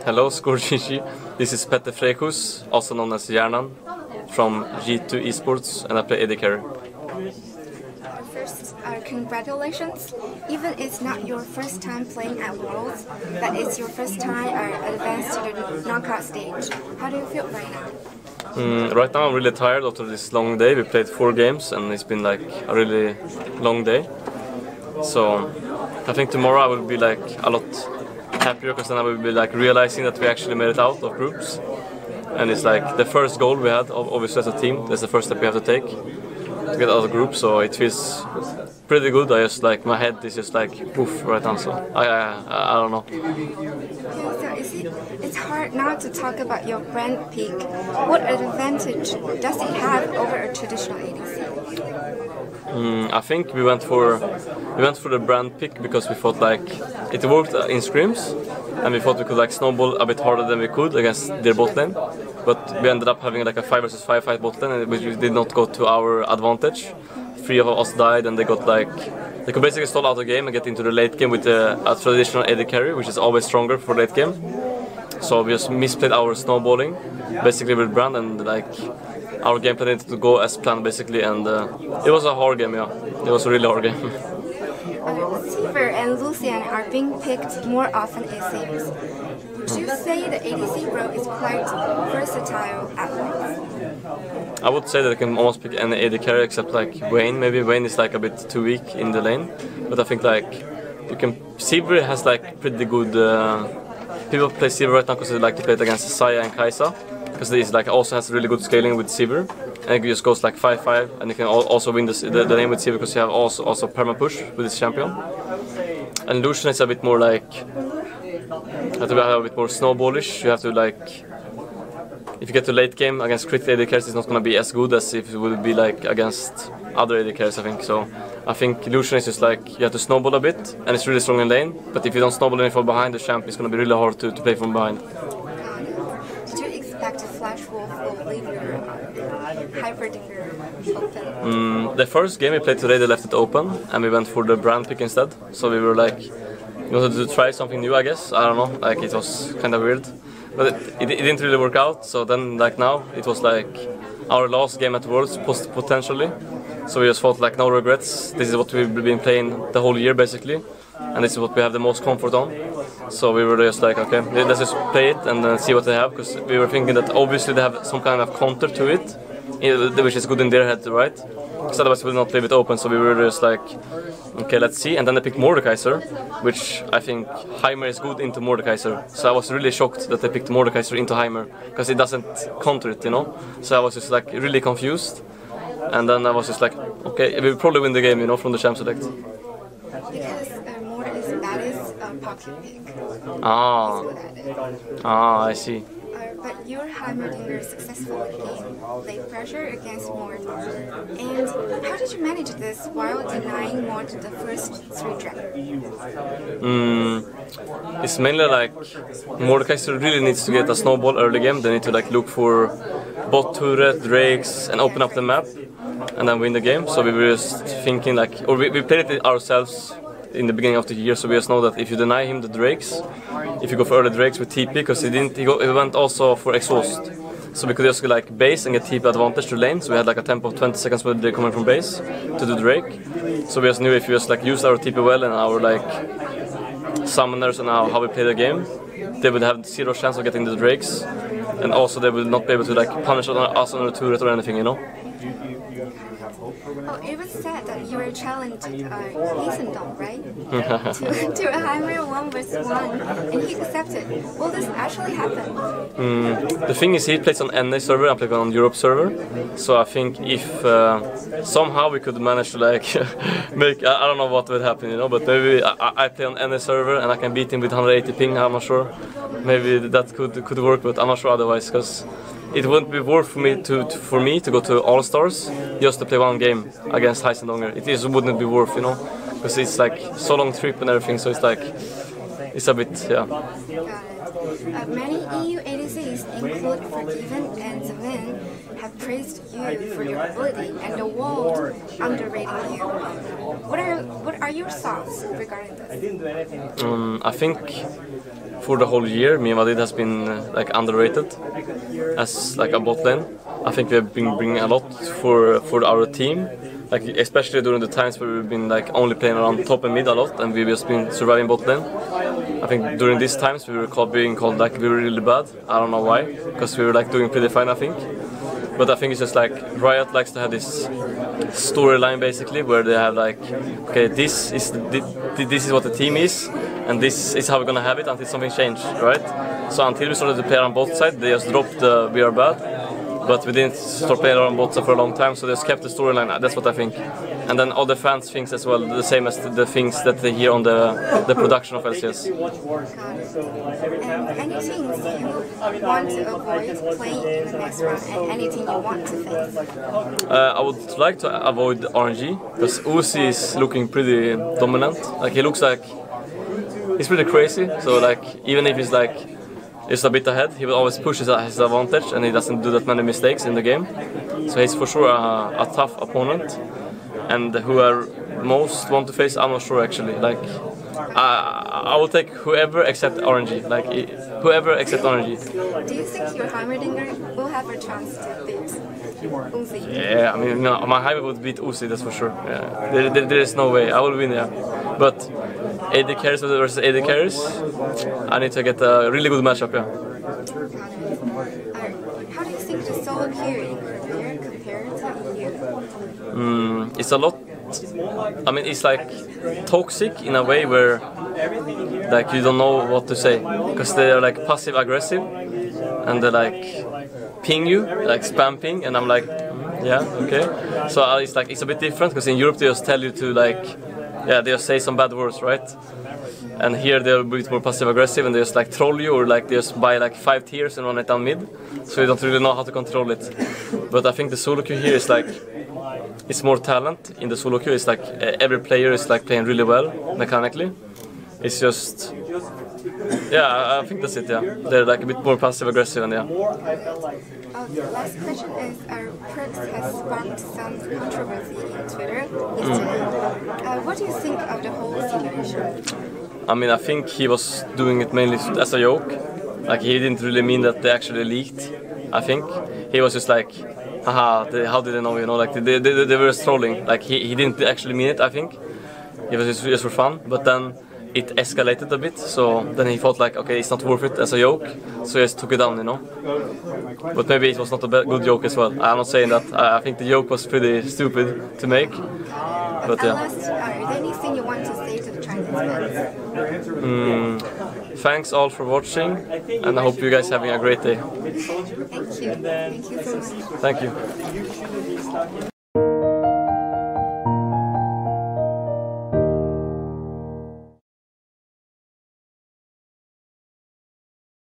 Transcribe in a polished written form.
Hello, Scorgigi. This is Petter Frekus, also known as Hjarnan, from G2 Esports, and I play AD carry. First, congratulations. Even it's not your first time playing at Worlds, but it's your first time advanced to the knockout stage. How do you feel right now? Right now I'm really tired after this long day. We played 4 games and it's been like a really long day. So I think tomorrow I will be like a lot happier because then I will be like realizing that we actually made it out of groups. And it's like the first goal we had, obviously as a team. That's the first step we have to take to get out of the group. So it feels pretty good. I just like my head is just like poof right now. So I don't know. So it's hard now to talk about your brand pick. What advantage does it have over a traditional ADC? I think we went for the brand pick because we thought like it worked in scrims, and we thought we could like snowball a bit harder than we could against their bot lane. But we ended up having like a 5 versus 5 fight bot lane, which did not go to our advantage. 3 of us died, and they could basically stall out the game and get into the late game with a traditional AD carry, which is always stronger for late game. So we just misplayed our snowballing, basically with brand, and like our game plan needed to go as planned basically, and it was a hard game, yeah. It was a really hard game. Sivir and Lucian are being picked more often, it seems. Would you say the ADC role is quite versatile at once? I would say that I can almost pick any AD carry except like Vayne. Maybe Vayne is like a bit too weak in the lane, but I think like Sivir has like pretty good. People play Sivir right now because they like to play it against Saya and Kai'Sa, because he's like also has really good scaling with Sivir, and it just goes like 5-5, and you can also win the lane with Sivir because you have also perma push with this champion. And Lucian is a bit more like, you have to be a bit more snowballish. You have to like, if you get to late game against crit AD carries, it's not going to be as good as if it would be like against other AD carries, I think. So I think Lucian is just like, you have to snowball a bit, and it's really strong in lane, but if you don't snowball any from behind, the champ is going to be really hard to play from behind. Did you expect Flash Wolf will leave your Hyperdinger open? The first game we played today, they left it open, and we went for the brand pick instead. So we were like, we wanted to try something new, I guess. I don't know, like it was kind of weird. But it didn't really work out, so then like now, it was like our last game at Worlds, potentially. So we just thought like no regrets, this is what we've been playing the whole year basically. And this is what we have the most comfort on. So we were just like, okay, let's just play it and then see what they have, because we were thinking that obviously they have some kind of counter to it, which is good in their head, right? Because otherwise we would not leave it open, so we were just like, okay, let's see. And then they picked Mordekaiser, which I think Heimer is good into Mordekaiser. So I was really shocked that they picked Mordekaiser into Heimer, because it doesn't counter it, you know? So I was just like really confused. And then I was just like, okay, we'll probably win the game, you know, from the champ select. Because Mord is baddest pocket pick. I see. But your Heimerdinger successfully gained late pressure against Mord. And how did you manage this while denying Mord the first 3 dragons? It's mainly like Mordekaiser really needs to get a snowball early game. They need to like look for bot turret, drakes, and open up the map, and then win the game. So we were just thinking like, or we played it ourselves in the beginning of the year, so we just know that if you deny him the drakes, if you go for early drakes with TP, because he went also for exhaust, so we could just like base and get TP advantage to lane. So we had like a tempo of 20 seconds when they're coming from base to do drake. So we just knew if we just like used our TP well and our like summoners and how we play the game, they would have 0 chance of getting the drakes, and also they would not be able to like punish us on a turret or anything, you know. Oh, it was said that you were challenged Heisendong, right? to a Heimer 1 vs 1, and he accepted. Will this actually happen? The thing is, he plays on NA server, I play on Europe server. So I think if somehow we could manage to like make, I don't know what would happen, you know, but maybe I play on NA server and I can beat him with 180 ping, I'm not sure. Maybe that could work, but I'm not sure otherwise, because it wouldn't be worth for me to go to All Stars just to play 1 game against Heisendonger. It just wouldn't be worth, you know, because it's like so long trip and everything. So it's like, it's a bit, yeah. Got it. Many EU ADCs, including Forgiven and Zavin, have praised you for your ability and the world underrating you. What are are your thoughts regarding this? I think for the whole year, me and Madrid has been like underrated as like a bot lane. I think we have been bringing a lot for our team, like especially during the times where we've been like only playing around top and mid a lot, and we've just been surviving bot lane. I think during these times we were being called like we were really bad. I don't know why, because we were like doing pretty fine, I think. But I think it's just like Riot likes to have this storyline basically, where they have like, okay, this is what the team is, and this is how we're gonna have it until something changes, right? So until we started to play on both sides, they just dropped the we are bad, but we didn't start playing on both sides for a long time, so they just kept the storyline. That's what I think. And then all the fans think as well, the same as the things that they hear on the production of LCS. And any teams you want to avoid playing in the next round, and anything you want to face? I would like to avoid RNG, because Uzi is looking pretty dominant. Like he looks like he's pretty crazy. So like even if he's like a bit ahead, he will always push his advantage, and he doesn't do that many mistakes in the game. So he's for sure a tough opponent. And who I most want to face, I'm not sure actually. Like I will take whoever except RNG. Like whoever except RNG. Do you think your Heimer will have a chance to beat Uzi? Yeah, I mean, no, my Heimer would beat Uzi, that's for sure. Yeah. There is no way. I will win, yeah. But AD carries versus AD carries, I need to get a really good matchup, yeah. How do you think the solo queue in Korea compared to you? It's a lot. I mean, it's like toxic in a way where like you don't know what to say, because they are like passive aggressive, and they like ping you, like spam ping, and I'm like, yeah, okay. So it's like it's a bit different, because in Europe they just tell you to like, yeah, they just say some bad words, right? And here they're a bit more passive aggressive, and they just like troll you, or like they just buy like 5 tiers and run it down mid, so you don't really know how to control it. But I think the solo queue here is like, it's more talent in the solo queue. It's like every player is like playing really well mechanically. It's just, yeah, I think that's it. Yeah, they're like a bit more passive aggressive, and yeah. The last question is: Perks has sparked some controversy in Twitter yesterday. What do you think of the whole situation? I mean, I think he was doing it mainly as a joke. Like he didn't really mean that they actually leaked. I think he was just like, haha, how did they know? You know, like they were trolling. Like he didn't actually mean it. I think it was just for fun. But then it escalated a bit. So then he thought like, okay, it's not worth it as a joke. So he just took it down, you know. But maybe it was not a good joke as well. I'm not saying that. I think the joke was pretty stupid to make. But yeah. Is there anything you want to say to the Chinese fans? Thanks all for watching, and I hope you guys are having a great day. Thank you. Thank you so much. Thank you.